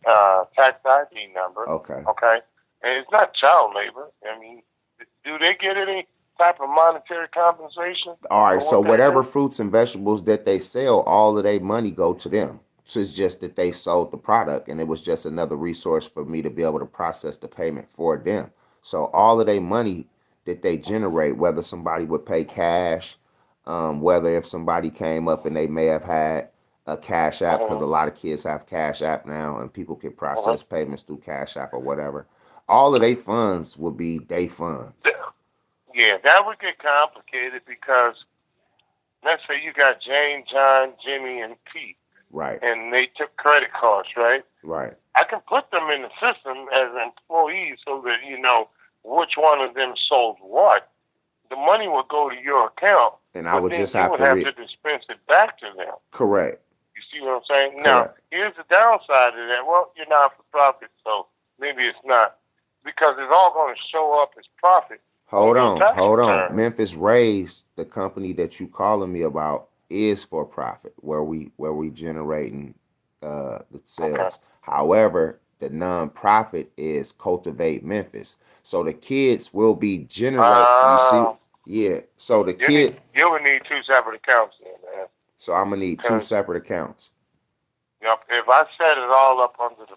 tax ID number. Okay. Okay, and it's not child labor. I mean, do they get any type of monetary compensation All right. for So what they whatever do? fruits and vegetables that they sell, all of their money go to them. So it's just that they sold the product, and it was just another resource for me to be able to process the payment for them. So all of their money that they generate, whether somebody would pay cash, whether if somebody came up and they may have had a cash app, because a Uh-huh. lot of kids have cash app now, and people can Uh-huh. process payments through cash app or whatever. All of their funds would be their funds. Yeah, that would get complicated because let's say you got Jane, John, Jimmy, and Pete, Right. and they took credit cards, right? Right. I can put them in the system as employees so that you know which one of them sold what. The money would go to your account, And I but would then just you have would to have to dispense it back to them. correct. You see what I'm saying? Now, Correct. here's the downside of that. Well, you're not for profit, so maybe it's not. Because it's all going to show up as profit on Hold your on, tax hold on. return. Memphis Raised, the company that you calling me about, is for profit, where we generating the Okay. sales. However, the nonprofit is Cultivate Memphis. So the kids will be generate. You see, Uh, yeah. So the you need kid. you would need two separate accounts then, man. So I'm gonna need two Because separate accounts. if I set it all up under the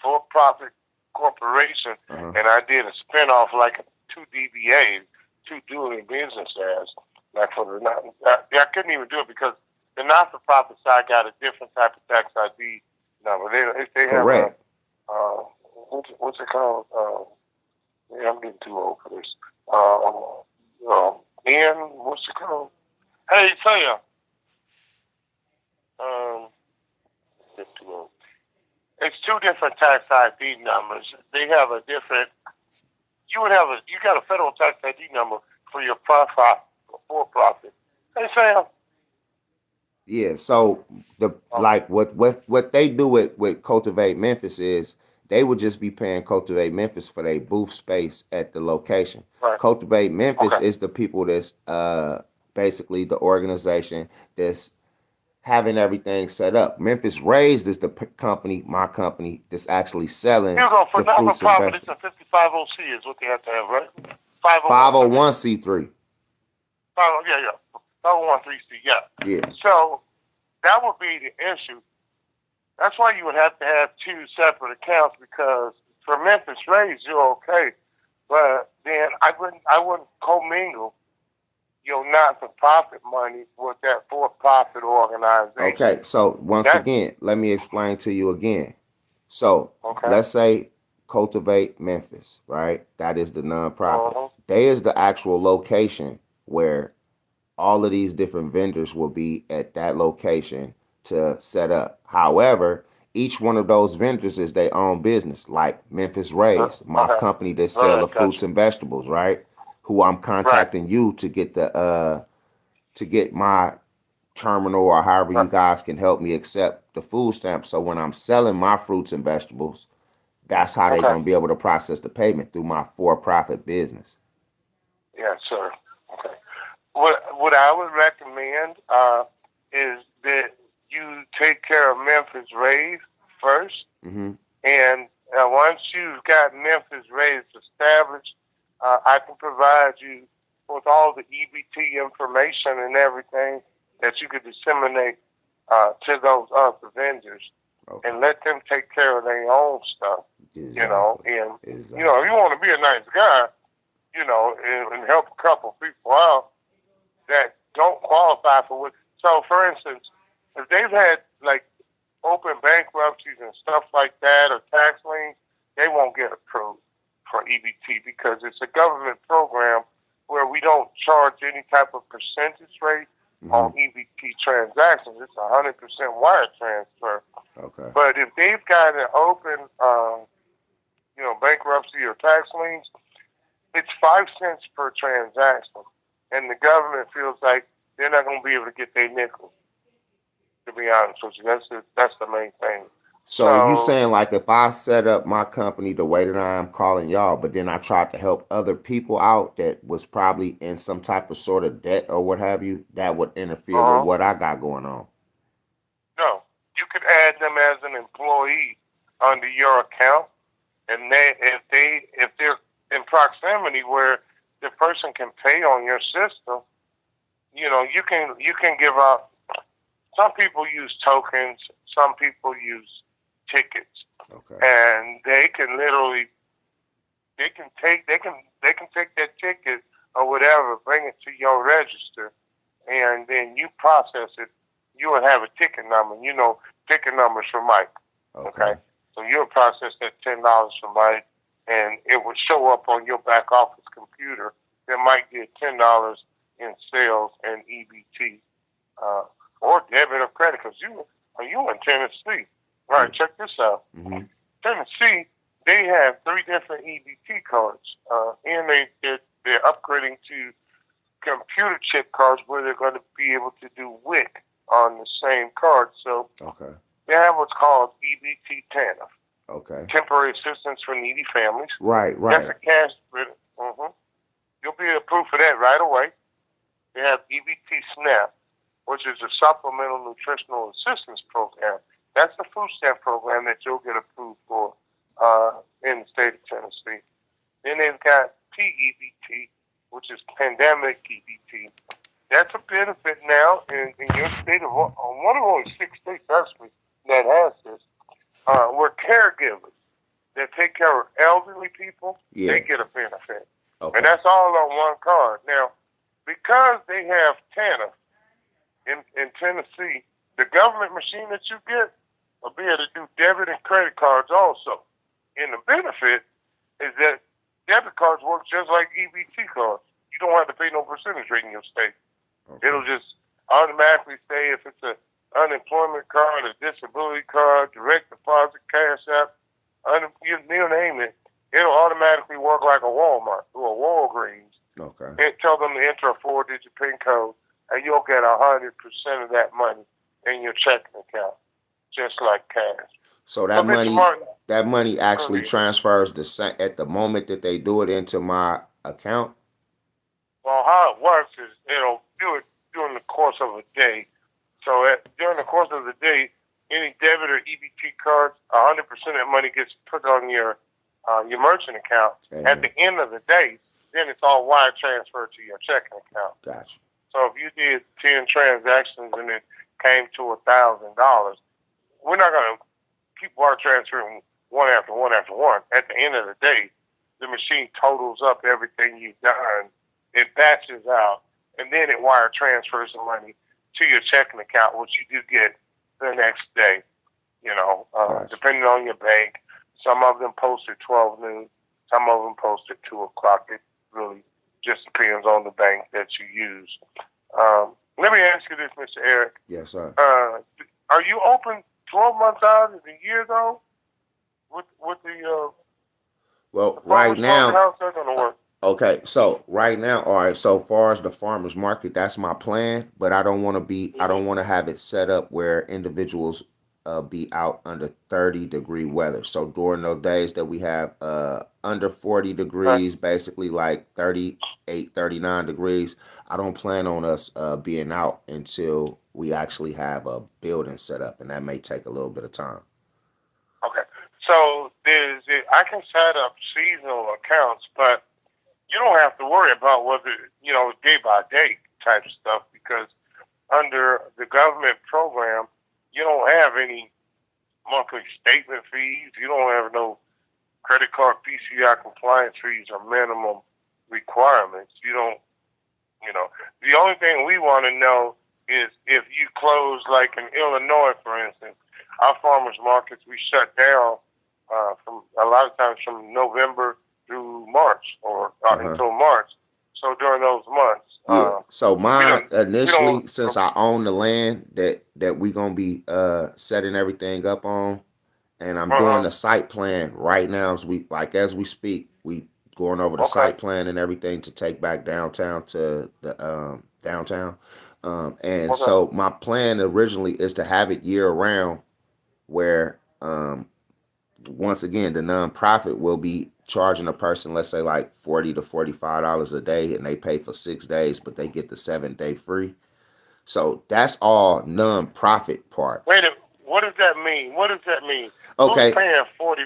for-profit corporation Uh huh. and I did a spin-off like two DBAs, two doing business as, like for the not, I couldn't even do it because the not-for-profit side got a different type of tax ID number. They have a Correct. uh, what's it called? Yeah, I'm getting too old for this. Ian, what's it called? Hey, Sam. Um, get too old. It's two different tax ID numbers. They have a different. You got a federal tax ID number for your profit for profit. Hey Sam. Yeah, so the Oh, like what they do with Cultivate Memphis is they would just be paying Cultivate Memphis for their booth space at the location. right. Cultivate Memphis Okay. is the people that's basically the organization that's having everything set up. Memphis Raised is the company, my company, that's actually selling You go for the not for fruits and profit. It's vegetables. a 5050C is what they have to have, right? 501. I mean, 501c3. yeah. 501(c). Yeah. Yeah. So that would be the issue. That's why you would have to have two separate accounts because for Memphis Raised, you're okay, but then I wouldn't commingle your not-for-profit money with that for-profit organization. Okay, so once That again, let me explain to you again. So okay? let's say Cultivate Memphis, right? That is the nonprofit. Uh-huh. They is the actual location where all of these different vendors will be at that location to set up. However, each one of those vendors is their own business, like Memphis Raised, my Okay. company that All sell the right, fruits gotcha. and vegetables, right? Who I'm Right, contacting you to get my terminal or however you right. guys can help me accept the food stamp. So when I'm selling my fruits and vegetables, that's how they're Okay. gonna be able to process the payment through my for-profit business. Yeah, sir. Okay. What I would recommend is that you take care of Memphis Raised first, Mm-hmm. and once you've got Memphis Raised established, I can provide you with all the EBT information and everything that you could disseminate to those other vendors Okay. and let them take care of their own stuff. Exactly. And if Exactly. you want to be a nice guy, and help a couple people out that don't qualify for what. So, for instance, if they've had like open bankruptcies and stuff like that or tax liens, they won't get approved for EBT because it's a government program where we don't charge any type of percentage rate Mm-hmm. on EBT transactions. It's 100% wire transfer. Okay. But if they've got an open, bankruptcy or tax liens, it's 5 cents per transaction, and the government feels like they're not going to be able to get their nickel. To be honest with you, that's the main thing. So you So saying like if I set up my company the way that I'm calling y'all, but then I tried to help other people out that was probably in some type of sort of debt or what have you, that would interfere with uh what I got going on. no, you could add them as an employee under your account, and if they're in proximity where the person can pay on your system, you can give out. Some people use tokens. Some people use tickets, Okay. and they can take that ticket or whatever, bring it to your register, and then you process it. You will have a ticket number. Ticket numbers for Mike. Okay. So you'll process that $10 for Mike, and it will show up on your back office computer. There might be $10 in sales and EBT, or debit or credit, because you in Tennessee. All right, check this out. Mm-hmm. Tennessee, they have 3 different EBT cards, and they're upgrading to computer chip cards where they're going to be able to do WIC on the same card. So Okay. they have what's called EBT TANF, Okay. Temporary Assistance for Needy Families. Right. That's a cash. You'll be approved for that right away. They have EBT SNAP, which is a Supplemental Nutritional Assistance Program. That's the food stamp program that you'll get approved for in the state of Tennessee. Then they've got PEBT, which is Pandemic EBT. That's a benefit now in your state of one of only 6 states actually that has this. Where caregivers that take care of elderly people, they get a benefit. Okay. And that's all on one card. Now, because they have TANF in Tennessee, the government machine that you get will be able to do debit and credit cards also. And the benefit is that debit cards work just like EBT cards. You don't have to pay no percentage rate in your state. Okay. It'll just automatically say if it's an unemployment card, a disability card, direct deposit, cash app, you name it, it'll automatically work like a Walmart or a Walgreens. Okay. It tells them to enter a 4-digit PIN code, and you'll get 100% of that money in your checking account, just like cash. So that Mr. money, Martin, that money actually transfers at the moment that they do it into my account. well, how it works is it'll do it during the course of a day. So during the course of the day, any debit or EBT cards, 100% of that money gets put on your merchant account. Amen. At the end of the day, then it's all wire transferred to your checking account. Gotcha. So if you did 10 transactions and it came to $1,000, we're not going to keep wire transferring one after one after one. At the end of the day, the machine totals up everything you've done. It batches out, and then it wire transfers the money to your checking account, which you do get the next day. Gotcha. Depending on your bank. Some of them post at 12 noon. Some of them post at 2 o'clock. It really just depends on the bank that you use. Let me ask you this, Mr. Eric. Yes, sir. Are you open 12 months out of the year, though? With the Well, the right farmer's now, market, how's that going to work? okay. So right now, all right. So far as the farmers market, that's my plan. But I don't want to be. I don't want to have it set up where individuals be out under 30-degree weather. So during those days that we have under 40 degrees, basically like 38, 39 degrees, I don't plan on us being out until we actually have a building set up, and that may take a little bit of time. Okay. So I can set up seasonal accounts, but you don't have to worry about whether, day by day type stuff, because under the government program, you don't have any monthly statement fees. You don't have no credit card PCI compliance fees or minimum requirements. You don't, the only thing we want to know is if you close, like in Illinois, for instance, our farmers markets, we shut down from a lot of times from November through March or until March. So during those months, so mine initially, since I own the land that we gonna be setting everything up on, and I'm doing the site plan right now as we speak. We going over the site plan and everything to take back downtown to the downtown. So my plan originally is to have it year round, where once again the nonprofit will be charging a person, let's say like $40 to $45 a day, and they pay for 6 days, but they get the 7-day free. So that's all nonprofit part. Wait a minute, what does that mean? What does that mean? Who's Okay. paying 40?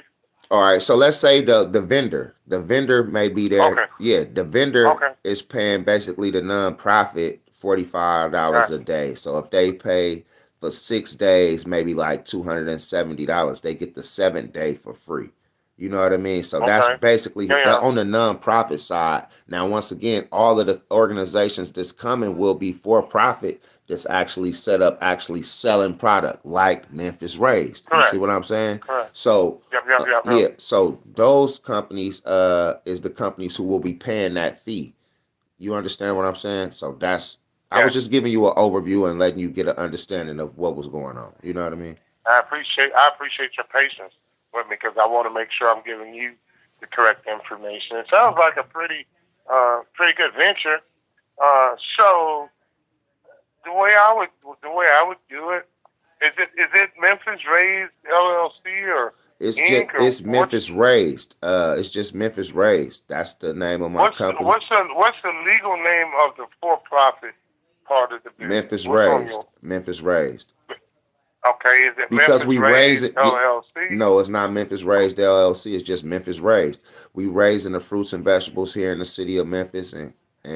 All right. So let's say the vendor may be there. Okay. Yeah, the vendor Okay. is paying basically the nonprofit $45 Right. a day. So if they pay for 6 days, maybe like $270, they get the seventh day for free. You know what I mean? So that's Okay. basically Yeah. that Yeah. on the nonprofit side. Now, once again, all of the organizations that's coming will be for profit that's actually set up, actually selling product like Memphis Raised. You see Correct. what I'm saying? Correct. So Yep. Yep. Yep. Yep. yeah, so those companies is the companies who will be paying that fee. You understand what I'm saying? So that's I was Yes. just giving you an overview and letting you get an understanding of what was going on. You know what I mean? I appreciate your patience with me because I want to make sure I'm giving you the correct information. It sounds like a pretty good venture. So the way I would do it is it Memphis Raised LLC or Inc. or It's Memphis Raised. It's just Memphis Raised. That's the name of my what's company. what's the what's the legal name of the for-profit part of the business? Memphis What's on Raised. your Memphis Raised. okay? Is it Because Memphis we raise Raised it. LLC? No, it's not Memphis Raised LLC. It's just Memphis Raised. We raising the fruits and vegetables here in the city of Memphis and So,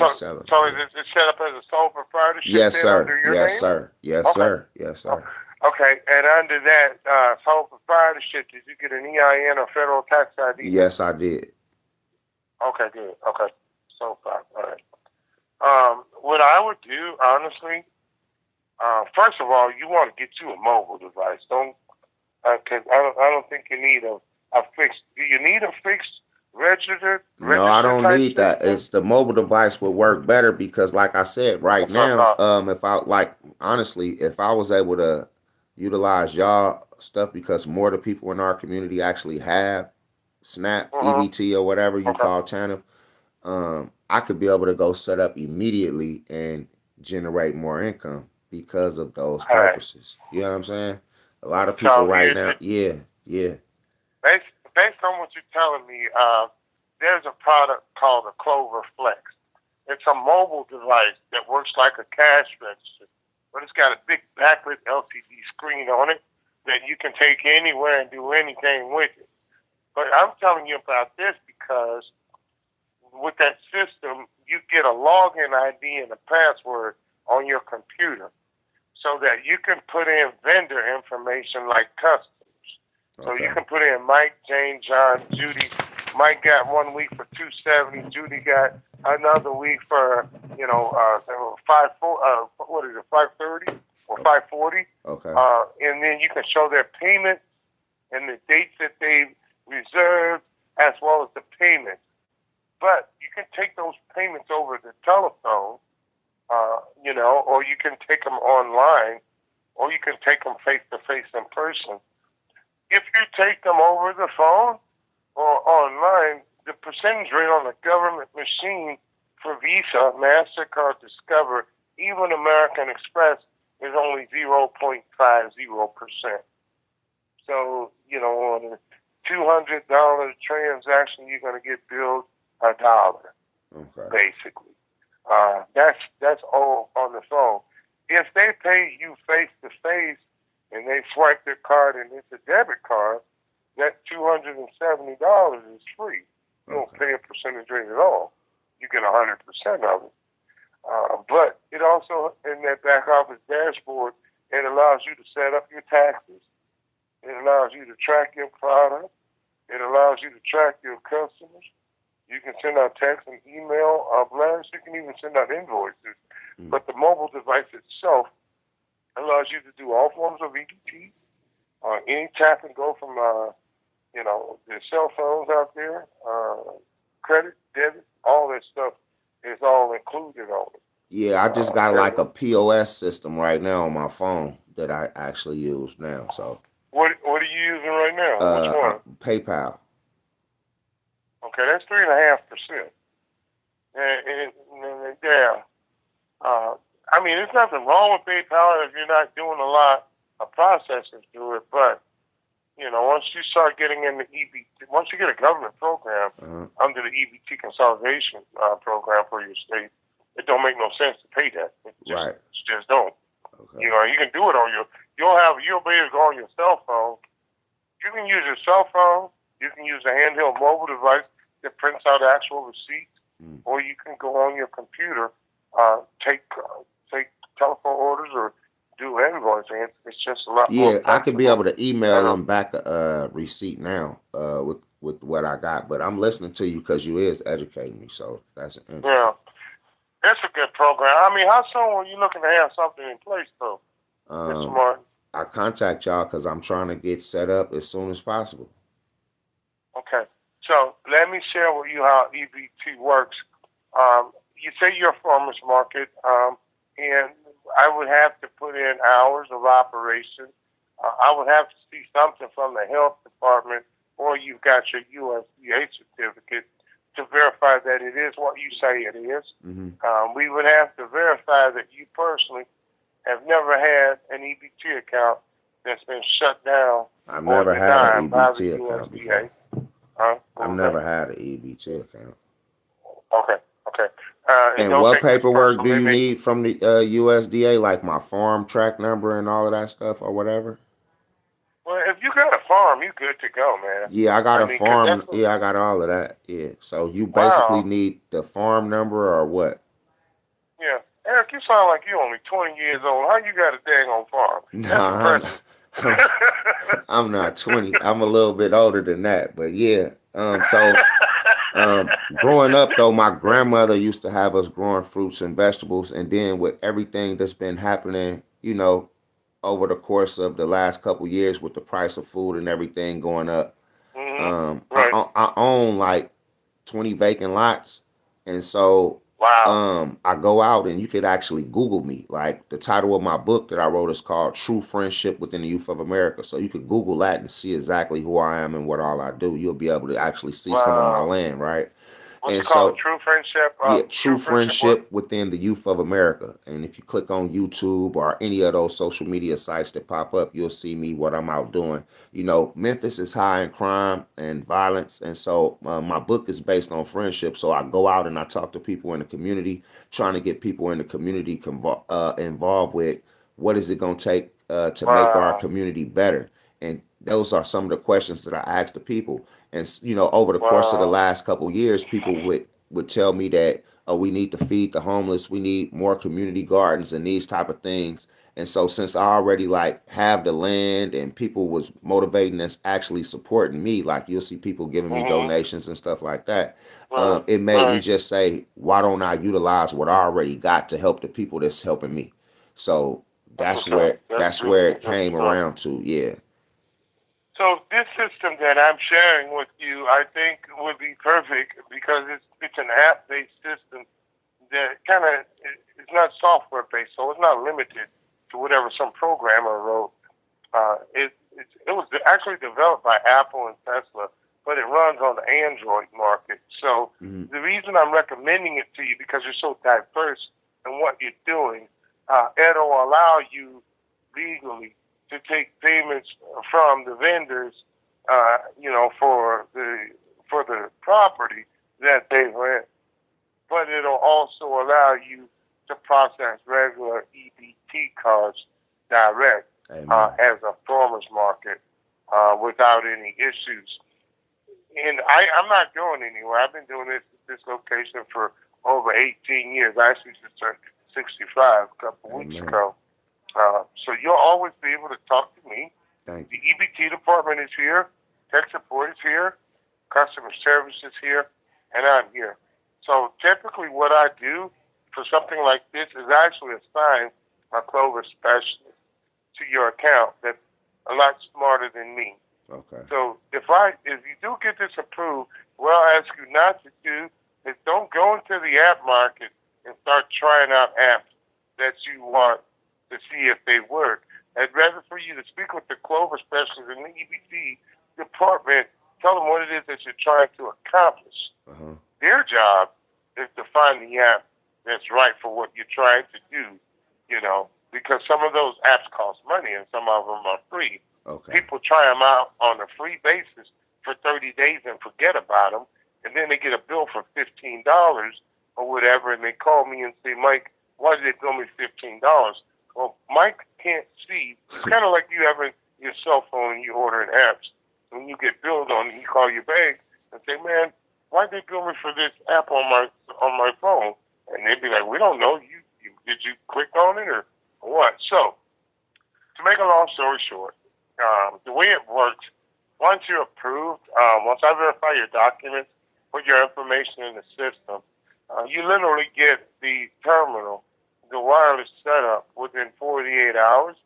and selling so them. is Yeah. it set up as a sole proprietorship Yes, then sir. under your Yes, name? sir. Yes, Okay. sir. Yes, sir. Okay, and under that sole proprietorship, did you get an EIN or federal tax ID? Yes, I did. Okay, good. Okay, so far, all right. What I would do, honestly, first of all, you want to get you a mobile device. Don't, because I don't think you need a fixed. Do you need a fixed No, I register don't type need that. system? It's the mobile device would work better because, like I said, right That's what I now, thought. if I like honestly, if I was able to utilize y'all stuff because more of the people in our community actually have Snap, Mhm. EBT, or whatever you Okay. call TANF, I could be able to go set up immediately and generate more income because of those All right. purposes. You know what I'm saying? A lot of people So right now, yeah, yeah. based on what you're telling me, there's a product called a Clover Flex. It's a mobile device that works like a cash register, but it's got a big backlit LCD screen on it that you can take anywhere and do anything with it. But I'm telling you about this because with that system, you get a login ID and a password on your computer so that you can put in vendor information like customers. So you Okay. can put in Mike, Jane, John, Judy. Mike got 1 week for 270. Judy got another week for 530 or 540. Okay. And then you can show their payments and the dates that they reserved as well as the payments. But you can take those payments over the telephone, or you can take them online, or you can take them face to face in person. If you take them over the phone or online, the percentage rate on the government machine for Visa, MasterCard, Discover, even American Express is only 0.50%. So, on a $200 transaction, you're going to get billed $1, Okay. basically. That's all on the phone. If they pay you face to face and they swipe their card and it's a debit card, that $270 is free. You don't pay a percentage rate at all. You get 100% of it. But it also, in that back office dashboard, it allows you to set up your taxes. It allows you to track your product. It allows you to track your customers. You can send out text and email blasts. You can even send out invoices. But the mobile device itself allows you to do all forms of EBT. Any tap and go from, the cell phones out there, credit, debit, all that stuff is all included on it. Yeah, I just got like a POS system right now on my phone that I actually use now. So What are you using right now? Which one? PayPal. Okay, that's 3.5%. And yeah, there's nothing wrong with PayPal if you're not doing a lot of processing through it. But once you start getting into EBT, once you get a government program under the EBT consolidation program for your state, it don't make no sense to pay that. It just don't. Okay. You can do it on you'll be able to go on your cell phone You can use your cell phone. You can use a handheld mobile device that prints out actual receipts, or you can go on your computer, take telephone orders, or do invoicing. It's just a lot more Yeah, I could be flexible. able to email them back a receipt now with what I got, but I'm listening to you because you is educating me, so that's interesting. Yeah, it's a good program. I mean, how soon were you looking to have something in place, though, Mr. Martin? I contact y'all because I'm trying to get set up as soon as possible. Okay. So let me share with you how EBT works. You say you're a farmer's market, and I would have to put in hours of operation. I would have to see something from the health department, or you've got your USDA certificate to verify that it is what you say it is. We would have to verify that you personally have never had an EBT account that's been shut down. I've never had an by the EBT account USDA. before. I've never had an EBT account. Okay. And what paperwork do you need from the USDA, like my farm track number and all of that stuff or whatever? Well, if you got a farm, you good to go, man. Yeah, I got a farm. Yeah, I got all of that. Yeah. So you basically need the farm number or what? Yeah. Eric, you sound like you're only 20 years old. How you got a dang on farm? Nah, I'm not 20. I'm a little bit older than that, but yeah. Growing up though, my grandmother used to have us growing fruits and vegetables, and then with everything that's been happening, over the course of the last couple years with the price of food and everything going up, right. I own like 20 vacant lots, and so I go out and you could actually Google me. Like the title of my book that I wrote is called True Friendship Within the Youth of America. So you could Google that and see exactly who I am and what all I do. You'll be able to actually see some of my land, right? What's it called? True Friendship? True Friendship Within the Youth of America. And if you click on YouTube or any of those social media sites that pop up, you'll see me, what I'm out doing. Memphis is high in crime and violence. And so my book is based on friendship. So I go out and I talk to people in the community, trying to get people in the community involved with what is it going to take to make our community better. And those are some of the questions that I ask the people. And, over the course of the last couple of years, people would tell me that we need to feed the homeless. We need more community gardens and these type of things. And so since I already have the land and people was motivating us actually supporting me, like you'll see people giving me donations and stuff like that. It made me just say, why don't I utilize what I already got to help the people that's helping me? So that's where it came around to. Yeah. So this system that I'm sharing with you, I think would be perfect because it's an app-based system that kind of it's not software-based, so it's not limited to whatever some programmer wrote. It was actually developed by Apple and Tesla, but it runs on the Android market. So the reason I'm recommending it to you because you're so diverse in what you're doing, it'll allow you legally to take payments from the vendors, for the property that they rent. But it'll also allow you to process regular EBT cards direct as a farmer's market without any issues. And I'm not going anywhere. I've been doing this location for over 18 years. I actually just turned 65 a couple weeks ago. So you'll always be able to talk to me. Thank you. The EBT department is here. Tech support is here. Customer service is here. And I'm here. So typically what I do for something like this is actually assign a Clover specialist to your account that's a lot smarter than me. Okay. So if you do get this approved, what I'll ask you not to do is don't go into the app market and start trying out apps that you want to see if they work. I'd rather for you to speak with the Clover specialist in the EBT department, tell them what it is that you're trying to accomplish. Their job is to find the app that's right for what you're trying to do, because some of those apps cost money and some of them are free. Okay. People try them out on a free basis for 30 days and forget about them, and then they get a bill for $15 or whatever, and they call me and say, Mike, why did they bill me $15? Well, Mike can't see. It's kind of like you having your cell phone and you ordering apps. when you get billed on it, you call your bank and say, man, why'd they bill me for this app on my phone? And they'd be like, we don't know. Did you click on it or what? So to make a long story short, the way it works, once you're approved, once I verify your documents, put your information in the system, you literally get the terminal, the wireless setup within 48 hours.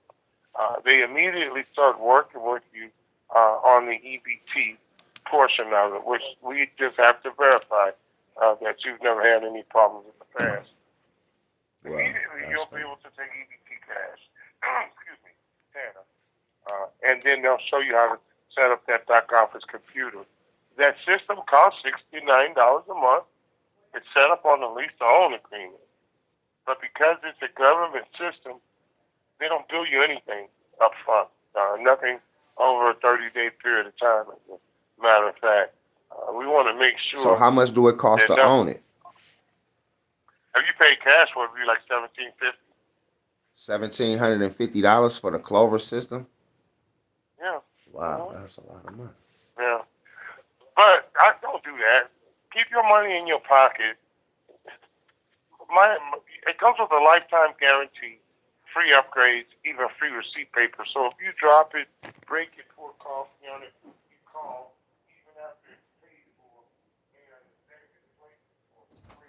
They immediately start working with you on the EBT portion of it, which we just have to verify that you've never had any problems in the past. Wow, Immediately, that's you'll be fine. able to take EBT cash. Excuse me, Tana. And then they'll show you how to set up that back office computer. That system costs $69 a month. It's set up on a lease-to-own agreement. But because it's a government system, they don't bill you anything up front. Nothing over a 30-day period of time, as a matter of fact. We want to make So sure how much do it cost that to own it? if you pay cash for it, it'd be like $1,750. $1,750 for the Clover system? Yeah. Wow, that's a lot of money. Yeah. But I don't do that. Keep your money in your pocket. It comes with a lifetime guarantee, free upgrades, even free receipt paper. So if you drop it, break it, pour coffee on it, you call, even after it's paid for, and they can replace it for free.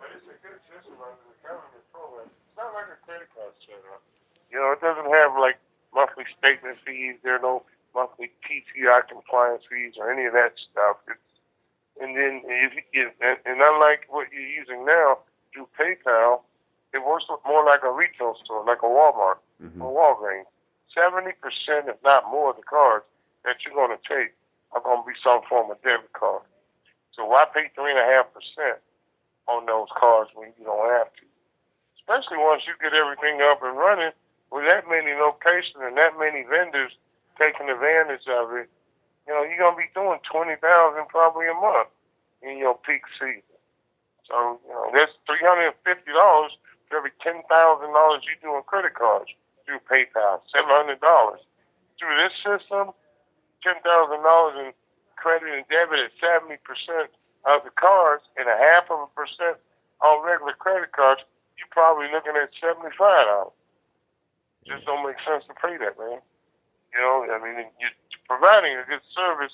But it's a good system under the government program. It's not like a credit card setup. It doesn't have like monthly statement fees. There are no monthly PCI compliance fees or any of that stuff. And then and unlike what you're using now through PayPal, it works more like a retail store, like a Walmart or Walgreens. 70%, if not more, of the cards that you're going to take are going to be some form of debit card. So why pay 3.5% on those cards when you don't have to? Especially once you get everything up and running with that many locations and that many vendors taking advantage of it. You're going to be doing $20,000 probably a month in your peak season. So, that's $350 for every $10,000 you do in credit cards through PayPal, $700. Through this system, $10,000 in credit and debit at 70% of the cards and a half of a percent on regular credit cards, you're probably looking at $75. Just don't make sense to pay that, man. You're providing a good service,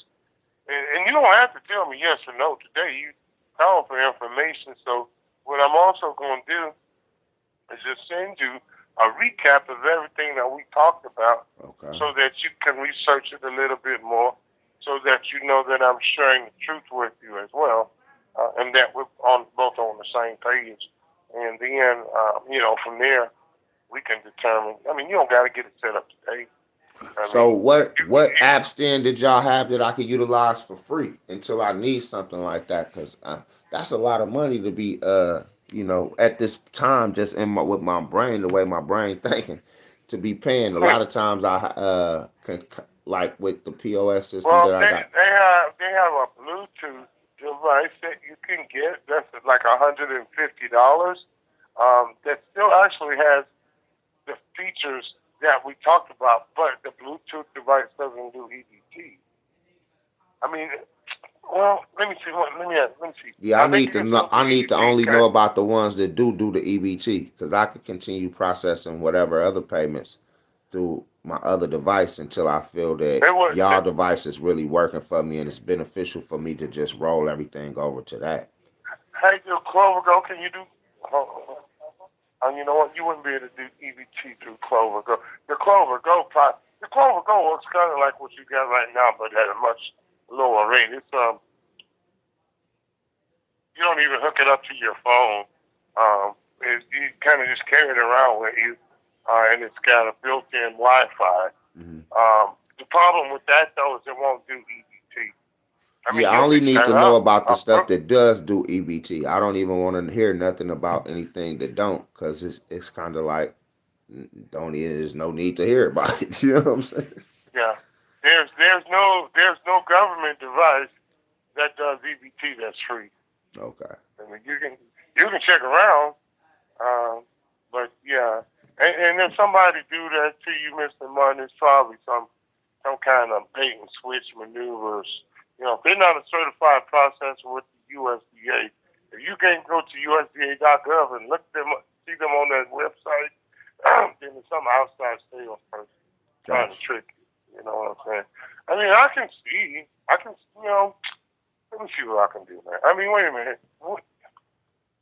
and you don't have to tell me yes or no today. You call for information. So what I'm also going to do is just send you a recap of everything that we talked about, so that you can research it a little bit more, so that you know that I'm sharing the truth with you as well, and that we're both on the same page. And then, from there, we can determine. You don't got to get it set up today. So what apps then did y'all have that I could utilize for free until I need something like that? Because that's a lot of money to be at this time, just with my brain, the way my brain thinking, to be paying. A lot of times I like with the POS system Well, that I got. they have a Bluetooth device that you can get. That's like $150. That still actually has the features that we talked about, but the Bluetooth device doesn't do EBT. Let me see. Let me see. Yeah, I need to know. I need to only know about the ones that do the EBT, because I could continue processing whatever other payments through my other device until I feel that y'all device is really working for me and it's beneficial for me to just roll everything over to that. Hey, your Clover Go, can you do? You know what? You wouldn't be able to do EBT through Clover Go. The Clover Go product, the Clover Gold is kind of like what you got right now, but at a much lower rate. It's you don't even hook it up to your phone. You kind of just carry it around with you, and it's got a built-in Wi-Fi. Mm-hmm. The problem with that though is it won't do EBT. Yeah, I only need to know about the stuff that that does do EBT. I don't even want to hear nothing about anything that don't, because it's kind of like there's no need to hear about it. You know what I'm saying? Yeah, there's no government device that does EBT that's free. Okay. I mean, you can check around, but yeah, and if somebody do that to you, Mr. Martin, it's probably some kind of bait and switch maneuvers. You know, if they're not a certified processor with the USDA, if you can't go to USDA.gov and see them on that website, then it's some outside sales person trying to trick you. You know what I'm saying? I mean, let me see what I can do, man. I mean, wait a minute.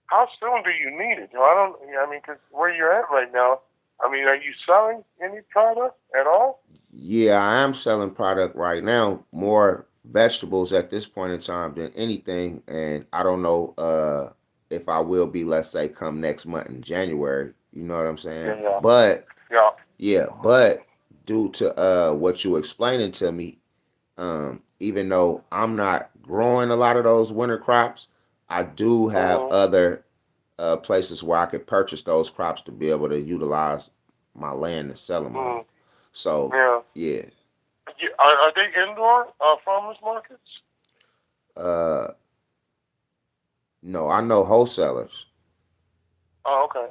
How soon do you need it? Because where you're at right now, I mean, are you selling any product at all? Yeah, I am selling product right now, more vegetables at this point in time than anything. And I don't know if I will be, let's say, come next month in January. You know what I'm saying? Yeah. But yeah, but due to what you explaining to me, even though I'm not growing a lot of those winter crops, I do have other places where I could purchase those crops to be able to utilize my land and sell them on. So yeah. Are they indoor farmers markets? No, I know wholesalers. Oh, okay.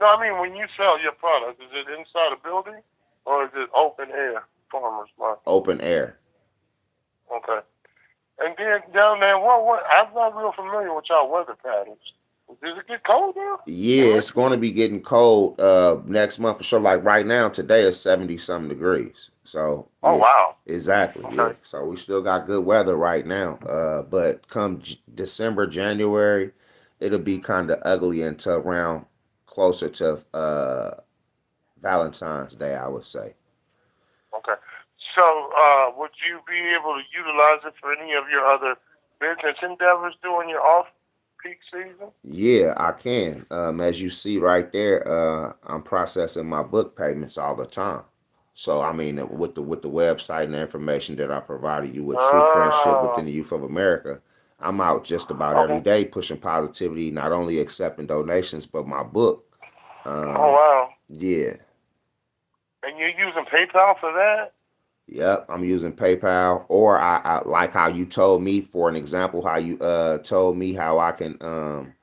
No, I mean, when you sell your product, is it inside a building or is it open air farmers market? Open air. Okay. And then down there, what? I'm not real familiar with y'all weather patterns. Does it get cold there? Yeah, it's going to be getting cold next month for sure. Like right now, today is 70-something degrees. So oh wow, exactly. Okay. Yeah, so we still got good weather right now. But come December, January, it'll be kind of ugly until around closer to Valentine's Day, I would say. Okay. So would you be able to utilize it for any of your other business endeavors during your off-peak season? Yeah, I can. As you see right there, I'm processing my book payments all the time. So I mean, with the website and the information that I provided you with True Friendship within the Youth of America, I'm out just about every day pushing positivity, not only accepting donations, but my book. Oh wow. Yeah. And you're using PayPal for that? Yep, I'm using PayPal, or I like how you told me, for an example, how you told me how I can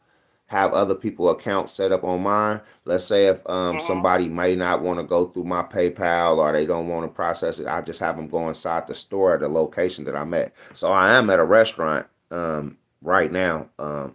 have other people accounts set up on mine. Let's say if somebody may not want to go through my PayPal or they don't want to process it, I just have them go inside the store at the location that I'm at. So I am at a restaurant right now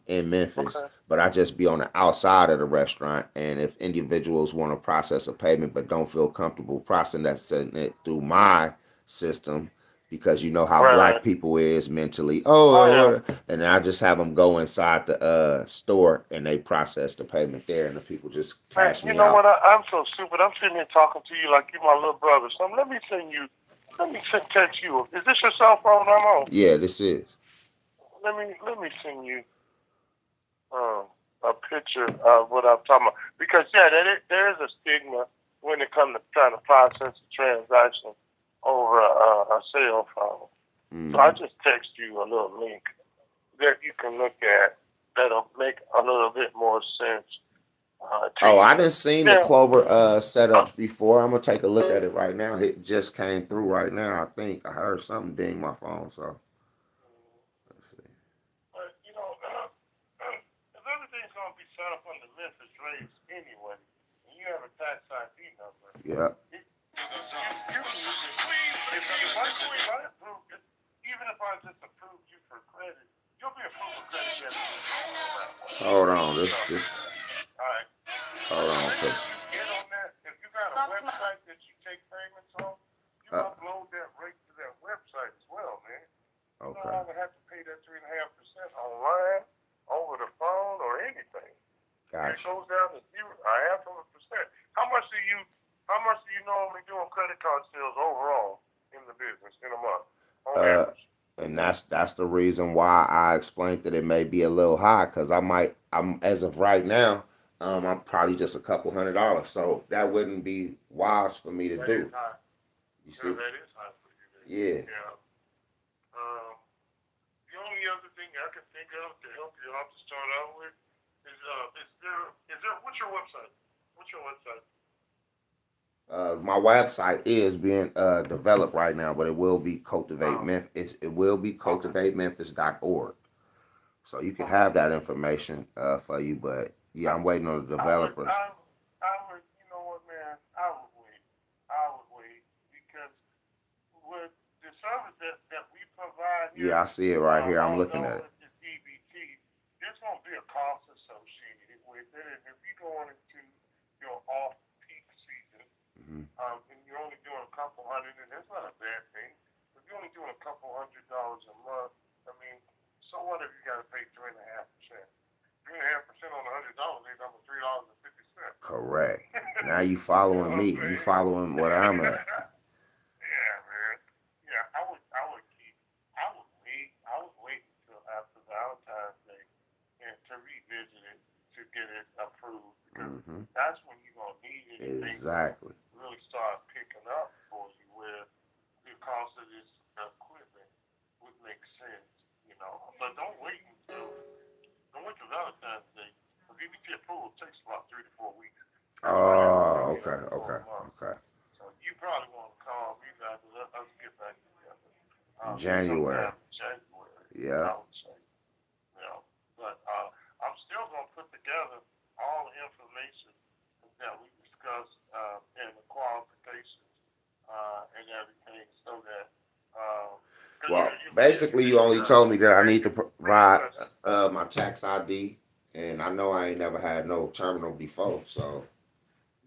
in Memphis, but I just be on the outside of the restaurant. And if individuals want to process a payment but don't feel comfortable processing it through my system, because you know how black people is mentally. And I just have them go inside the store and they process the payment there, and the people just cash me out. You know what? I'm so stupid. I'm sitting here talking to you like you're my little brother. So let me text you. Is this your cell phone I'm on? Yeah, this is. Let me send you a picture of what I'm talking about, because there is a stigma when it comes to trying to process a transaction over a cell phone. So I just text you a little link that you can look at that'll make a little bit more sense. I didn't see the Clover setup before. I'm gonna take a look at it right now. It just came through right now. I think I heard something ding my phone. So let's see. But if everything's gonna be set up under Memphis rates anyway, and you have a tax ID number. Yeah. Even if I just approved you for credit, you'll be approved for credit. Hold on, this. All right. Hold on, Get on that. If you got a website that you take payments on, you upload that rate to that website as well, man. Okay. You don't even have to pay that 3.5% online, over the phone, or anything. Gotcha. It goes down to 0.5%. How much do you normally do on credit card sales over And that's the reason why I explained that it may be a little high because I'm as of right now, I'm probably just a couple $100. So that wouldn't be wise for me to That do. is high. You Yeah, see? that is high for you. Then. Yeah. Yeah. The only other thing I can think of to help you out to start out with is there what's your website? What's your website? My website is being developed right now, but it will be Cultivate Memphis. It will be cultivatememphis.org. So you can have that information for you, but yeah, I'm waiting on the developers. I would, you know what, man? I would wait. I would wait because with the service that we provide here, Yeah, I see it right here. I'm looking at it. Although it's EBT, there's going to be a cost associated with it. And if you're going into your off-peak season, Mm-hmm. and you're only doing a couple hundred, and that's not a bad thing. If you're only doing a couple $100 a month, I mean, so what if you got to pay 3.5%? 3.5% on $100 ain't number $3.50. Correct. Now you following me. You following what I'm at. Yeah, man. Yeah, I would wait until after Valentine's Day and to revisit it to get it approved because that's when you're gonna need it. Exactly. Really start picking up for you where the cost of this equipment would make sense, you know. But don't wait until Valentine's Day. The VBT approval takes about 3 to 4 weeks. Oh, okay. So you probably want to call me guys and let us get back together. January. January. Yeah. I would say. You know, but I'm still going to put together all the information that we discussed and the qualifications and everything so that. Well, basically, you only told me that I need to provide my tax ID, and I know I ain't never had no terminal before, so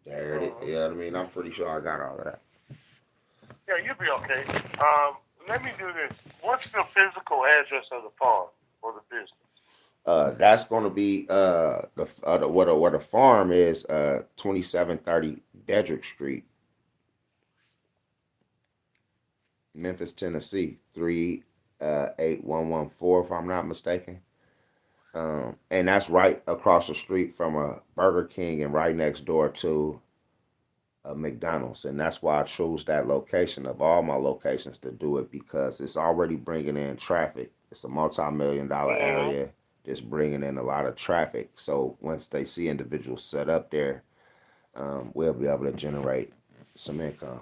there it is. You know what I mean? I'm pretty sure I got all of that. Yeah, you'll be okay. Let me do this. What's the physical address of the farm or the business? That's going to be where the farm is 2730 Dedrick Street, Memphis, Tennessee 38114, if I'm not mistaken. And that's right across the street from a Burger King and right next door to a McDonald's. And that's why I chose that location of all my locations to do it because it's already bringing in traffic. It's a multi-million-dollar area just bringing in a lot of traffic. So once they see individuals set up there, we'll be able to generate some income.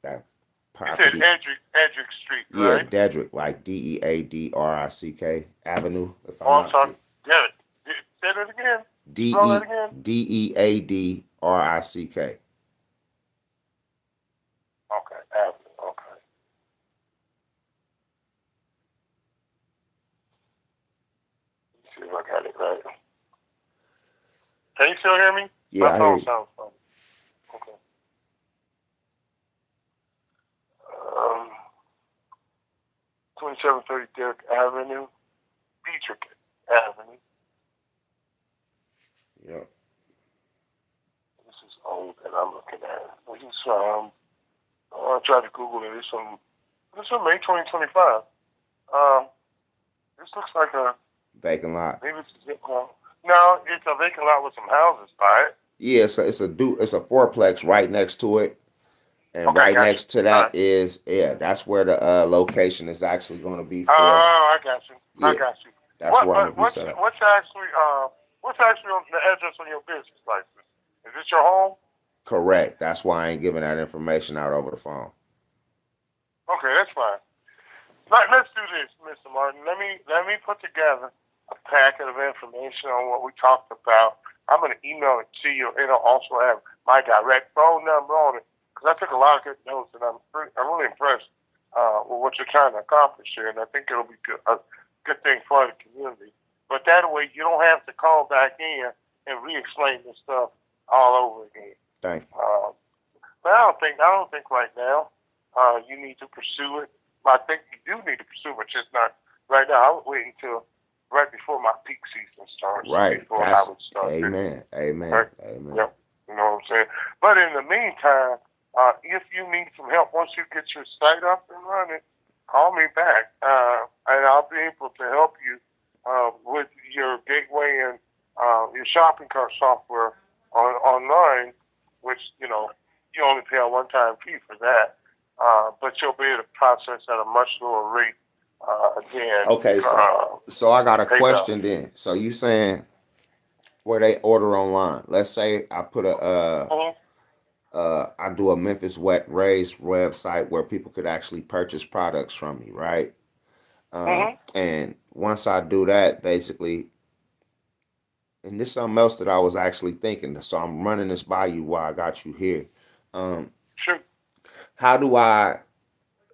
That property. You said Edric Street, right? Yeah, Dedrick, like Deadrick Avenue. I'm sorry. Dedrick. Say that again. Deadrick. Okay, Avenue. Okay. Let's see if I got it right. Can you still hear me? Yeah, My I hear phone you. sounds funny. Okay. 2730 Derrick Avenue, Dietrich Avenue. Yep. This is old that I'm looking at. This is I tried to Google it. This is May 2025. This looks like a vacant lot. Maybe it's a zip code. No, it's a vacant lot with some houses by it. Yeah, so it's a fourplex right next to it. And okay, next to that is that's where the location is actually going to be for. Oh, I got you. Yeah, I got you. That's where I'm going to be set up. What's actually on the address on your business license? Is this your home? Correct. That's why I ain't giving that information out over the phone. Okay, that's fine. Let's do this, Mr. Martin. Let me put together a packet of information on what we talked about. I'm going to email it to you. It'll also have my direct phone number on it because I took a lot of good notes, and I'm really impressed with what you're trying to accomplish here, and I think it'll be a good thing for the community. But that way, you don't have to call back in and re-explain this stuff all over again. Thank you. But I don't think right now you need to pursue it. I think you do need to pursue it, just not right now. I was waiting until right before my peak season starts. Right. Before I would start. Amen. Right? Amen. Yep. You know what I'm saying? But in the meantime, if you need some help once you get your site up and running, call me back, and I'll be able to help you with your gateway and your shopping cart software online, which you only pay a one-time fee for that, but you'll be able to process at a much lower rate than Okay, so I got a PayPal. question then. So you saying where they order online? Let's say I put Mhm. I do a Memphis Wet Raised website where people could actually purchase products from me, right? Mhm. And once I do that, basically, and this is something else that I was actually thinking. So I'm running this by you while I got you here. Um, Sure. how do I?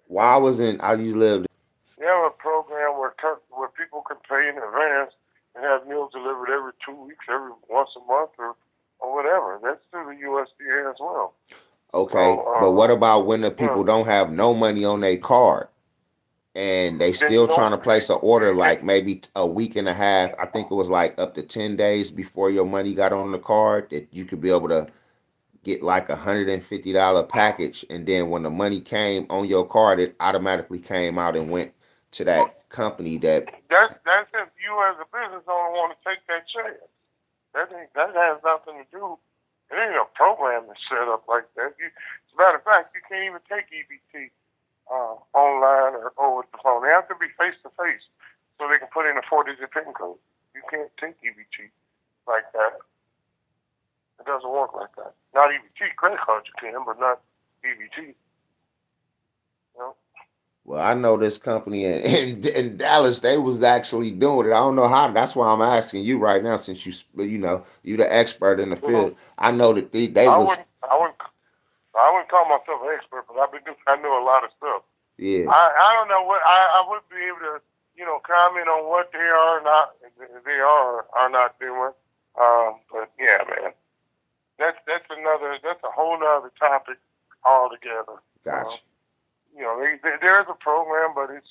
While I was in, I used to live. You have a program where people can pay in advance and have meals delivered every 2 weeks, every once a month, or whatever. That's through the USDA as well. Okay, but what So, about when the yeah, people don't have no money on their card and they then you still don't trying to place an order you like can't. maybe a week and a half? I think it was like up to 10 days before your money got on the card that you could be able to get like $150 package, and then when the money came on your card, it automatically came out and went to that company that. That's if you as a business owner want to take that chance. That has nothing to do. It ain't a program that's set up like that. As a matter of fact, you can't even take EBT online or over the phone. They have to be face to face so they can put in a 4-digit PIN code. You can't take EBT like that. It doesn't work like that. Not EBT. Credit cards you can, but not EBT. You know? Well, I know this company in Dallas. They was actually doing it. I don't know how. That's why I'm asking you right now, since you the expert in the Mm-hmm. field. I know that they I was. wouldn't. I wouldn't. I wouldn't call myself an expert, but I know a lot of stuff. Yeah, I don't know what I would be able to comment on what they are not doing. But yeah, man, that's a whole other topic altogether. gotcha. There is a program, but it's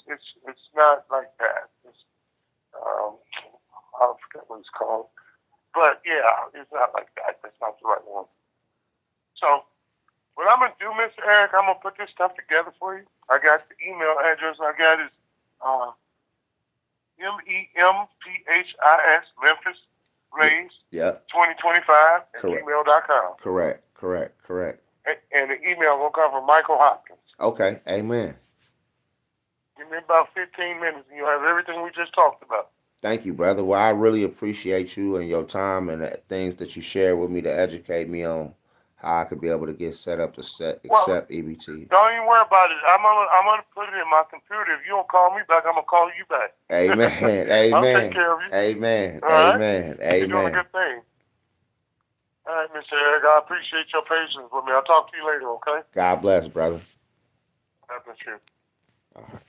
not like that. I forget what it's called, but yeah, it's not like that. That's not the right one. So what I'm gonna do, Mr. Eric, I'm gonna put this stuff together for you. I got the email address. I got is uh, MEMPHIS Memphis Raised Yep. 2025 at Correct. gmail.com. Correct. And the email will come from Michael Hopkins. Okay. Amen. Give me about 15 minutes and you'll have everything we just talked about. Thank you, brother. Well, I really appreciate you and your time and the things that you share with me to educate me on how I could be able to get set up to Well, accept EBT. don't even worry about it. I'm gonna put it in my computer. If you don't call me back, I'm gonna call you back. Amen. I'll take Amen. care of you. Amen. All right? Amen. You're doing a Amen. good thing. All right, Mr. Eric. I appreciate your patience with me. I'll talk to you later, okay? God bless, brother. God bless you. All right.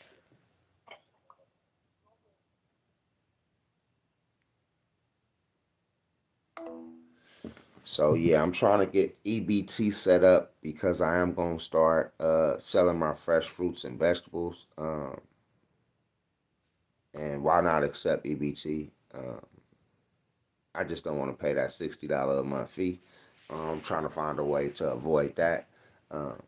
So yeah, I'm trying to get EBT set up because I am gonna start selling my fresh fruits and vegetables. And why not accept EBT? I just don't want to pay that $60 a month fee. I'm trying to find a way to avoid that. Um,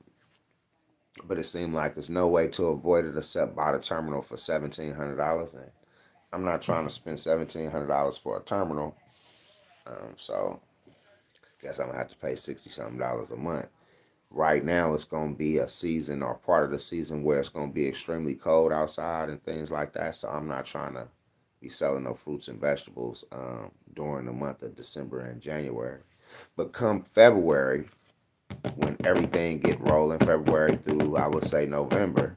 but it seemed like there's no way to avoid it except buy the terminal for $1,700, and I'm not trying to spend $1,700 for a terminal. So I guess I'm gonna have to pay $60 something a month. Right now, it's gonna be a season or part of the season where it's gonna be extremely cold outside and things like that. So I'm not trying to be selling no fruits and vegetables during the month of December and January. But come February, when everything get rolling, February through I would say November,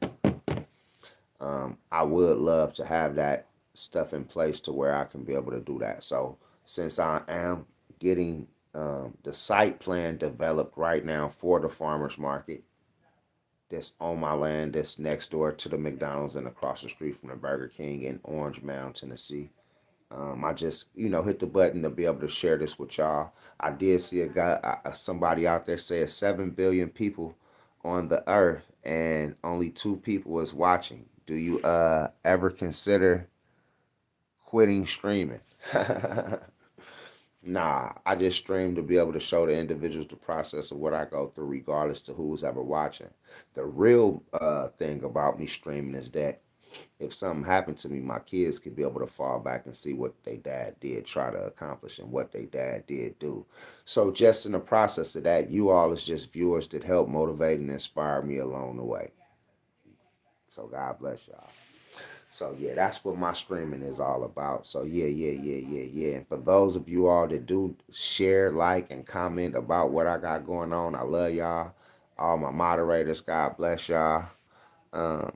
I would love to have that stuff in place to where I can be able to do that. So since I am getting the site plan developed right now for the farmers market that's on my land, that's next door to the McDonald's and across the street from the Burger King in Orange Mound, Tennessee. I just, hit the button to be able to share this with y'all. I did see a guy, somebody out there say 7 billion people on the earth and only 2 people is watching. Do you ever consider quitting streaming? Nah, I just stream to be able to show the individuals the process of what I go through, regardless to who's ever watching. The real thing about me streaming is that if something happened to me, my kids could be able to fall back and see what their dad did try to accomplish and what their dad did do. So just in the process of that, you all is just viewers that help motivate and inspire me along the way. So God bless y'all. So yeah, that's what my streaming is all about. So yeah. And for those of you all that do share, like, and comment about what I got going on, I love y'all. All my moderators, God bless y'all.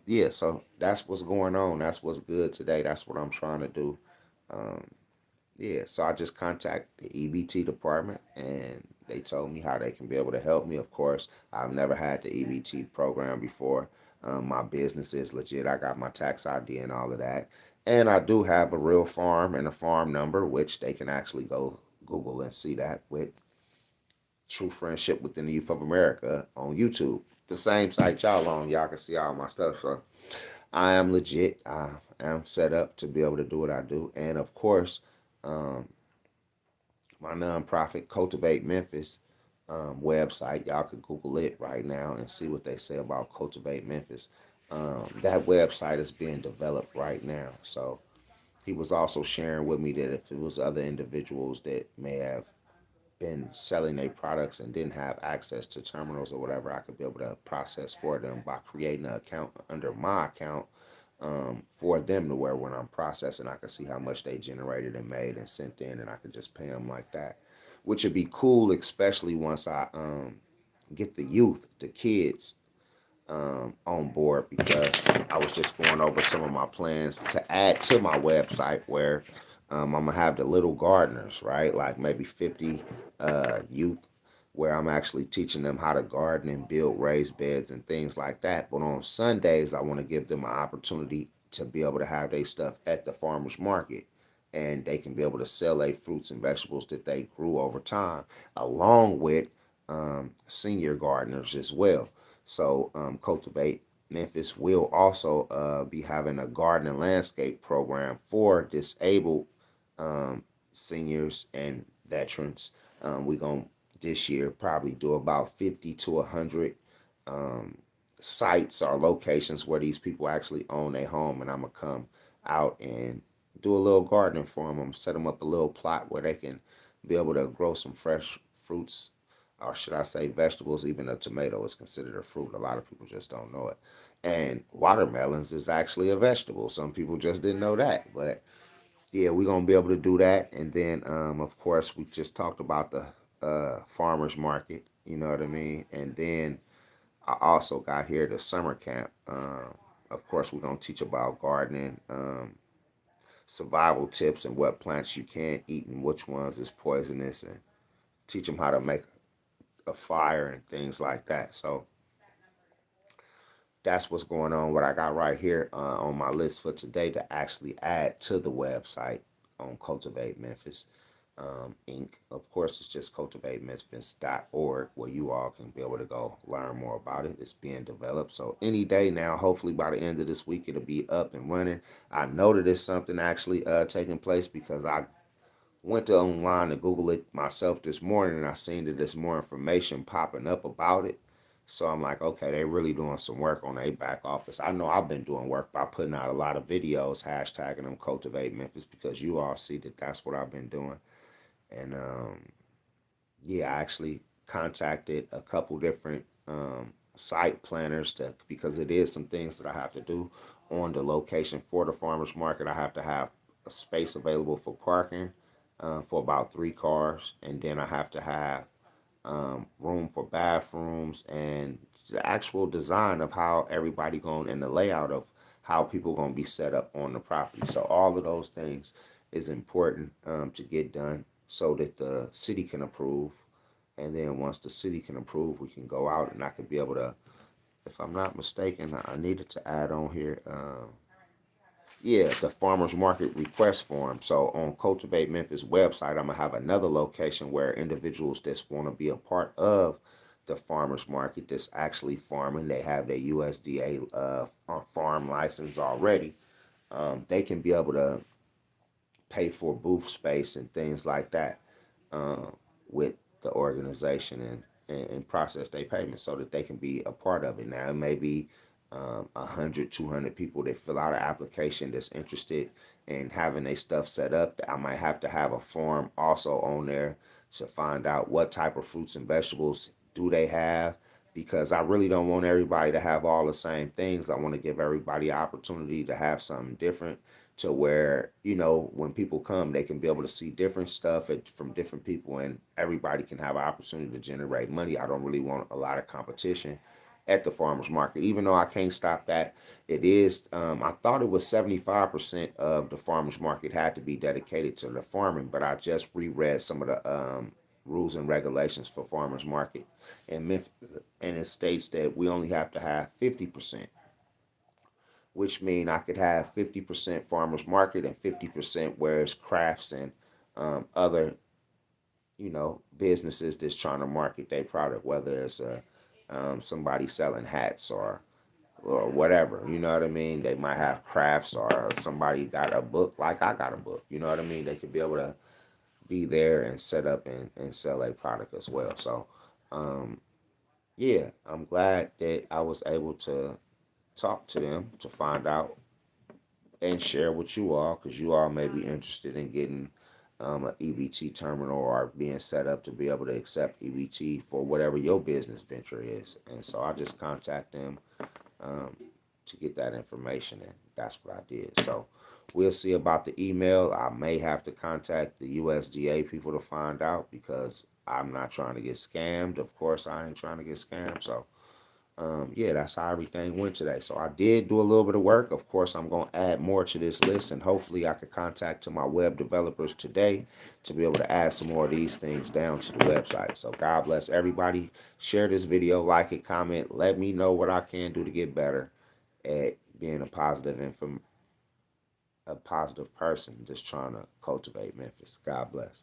Yeah, so that's what's going on. That's what's good today. That's what I'm trying to do. Um, yeah, so I just contacted the EBT department and they told me how they can be able to help me. Of course, I've never had the EBT program before. My business is legit. I got my tax ID and all of that. And I do have a real farm and a farm number, which they can actually go Google and see that with True Friendship Within the Youth of America on YouTube. The same site y'all on, y'all can see all my stuff. So I am legit. I am set up to be able to do what I do. And of course, um, my nonprofit Cultivate Memphis website. Y'all could Google it right now and see what they say about Cultivate Memphis. That website is being developed right now. So he was also sharing with me that if it was other individuals that may have been selling their products and didn't have access to terminals or whatever, I could be able to process for them by creating an account under my account for them to where when I'm processing, I can see how much they generated and made and sent in, and I could just pay them like that, which would be cool, especially once I get the youth, the kids on board, because I was just going over some of my plans to add to my website where I'm gonna have the little gardeners, right? Like maybe 50 youth, where I'm actually teaching them how to garden and build raised beds and things like that. But on Sundays, I want to give them an opportunity to be able to have their stuff at the farmers market. And they can be able to sell their fruits and vegetables that they grew over time, along with senior gardeners as well. So Cultivate Memphis will also be having a garden and landscape program for disabled seniors and veterans. We're going to this year probably do about 50 to 100 um, sites or locations where these people actually own a home. And I'm going to come out and do a little gardening for them. I'm set them up a little plot where they can be able to grow some fresh fruits, or should I say vegetables. Even a tomato is considered a fruit. A lot of people just don't know it. And watermelons is actually a vegetable. Some people just didn't know that. But yeah, we're gonna be able to do that. And then of course we just talked about the farmers market, you know what I mean? And then I also got here the summer camp. Of course we're gonna teach about gardening, survival tips, and what plants you can't eat and which ones is poisonous, and teach them how to make a fire and things like that. So that's what's going on. What I got right here on my list for today to actually add to the website on Cultivate Memphis Inc. Of course, it's just cultivatememphis.org where you all can be able to go learn more about it. It's being developed. So any day now, hopefully by the end of this week, it'll be up and running. I know that there's something actually taking place because I went to online to Google it myself this morning and I seen that there's more information popping up about it. So I'm like, okay, they really doing some work on their back office. I know I've been doing work by putting out a lot of videos, hashtagging them Cultivate Memphis, because you all see that that's what I've been doing. And yeah, I actually contacted a couple different site planners to, because it is some things that I have to do on the location for the farmers market. I have to have a space available for parking for about 3 cars, and then I have to have room for bathrooms and the actual design of how everybody going, and the layout of how people going to be set up on the property. So all of those things is important to get done so that the city can approve. And then once the city can approve, we can go out and I could be able to, if I'm not mistaken, I needed to add on here. Yeah, the farmers market request form. So on Cultivate Memphis website, I'm gonna have another location where individuals that want to be a part of the farmers market that's actually farming, they have their USDA farm license already. They can be able to pay for booth space and things like that. with the organization and process their payments so that they can be a part of it. Now, it may be 100, 200 people that fill out an application that's interested in having their stuff set up. I might have to have a form also on there to find out what type of fruits and vegetables do they have, because I really don't want everybody to have all the same things. I want to give everybody an opportunity to have something different, to where, when people come, they can be able to see different stuff from different people, and everybody can have an opportunity to generate money. I don't really want a lot of competition at the farmers market, even though I can't stop that. It is, I thought it was 75% of the farmers market had to be dedicated to the farming, but I just reread some of the rules and regulations for farmers market in Memphis, and it states that we only have to have 50%, which mean I could have 50% farmers market and 50% where it's crafts and other, businesses that's trying to market their product, whether it's somebody selling hats or whatever. You know what I mean? They might have crafts, or somebody got a book like I got a book. You know what I mean? They could be able to be there and set up and sell a product as well. So, yeah, I'm glad that I was able to talk to them to find out and share with you all, because you all may be interested in getting an EBT terminal or being set up to be able to accept EBT for whatever your business venture is. And so I just contact them um, to get that information, and that's what I did. So we'll see about the email. I may have to contact the USDA people to find out, because I'm not trying to get scammed. Of course, I ain't trying to get scammed. So yeah, that's how everything went today. So I did do a little bit of work. Of course, I'm going to add more to this list, and hopefully I could contact to my web developers today to be able to add some more of these things down to the website. So God bless everybody. Share this video, like it, comment. Let me know what I can do to get better at being a positive person just trying to cultivate Memphis. God bless.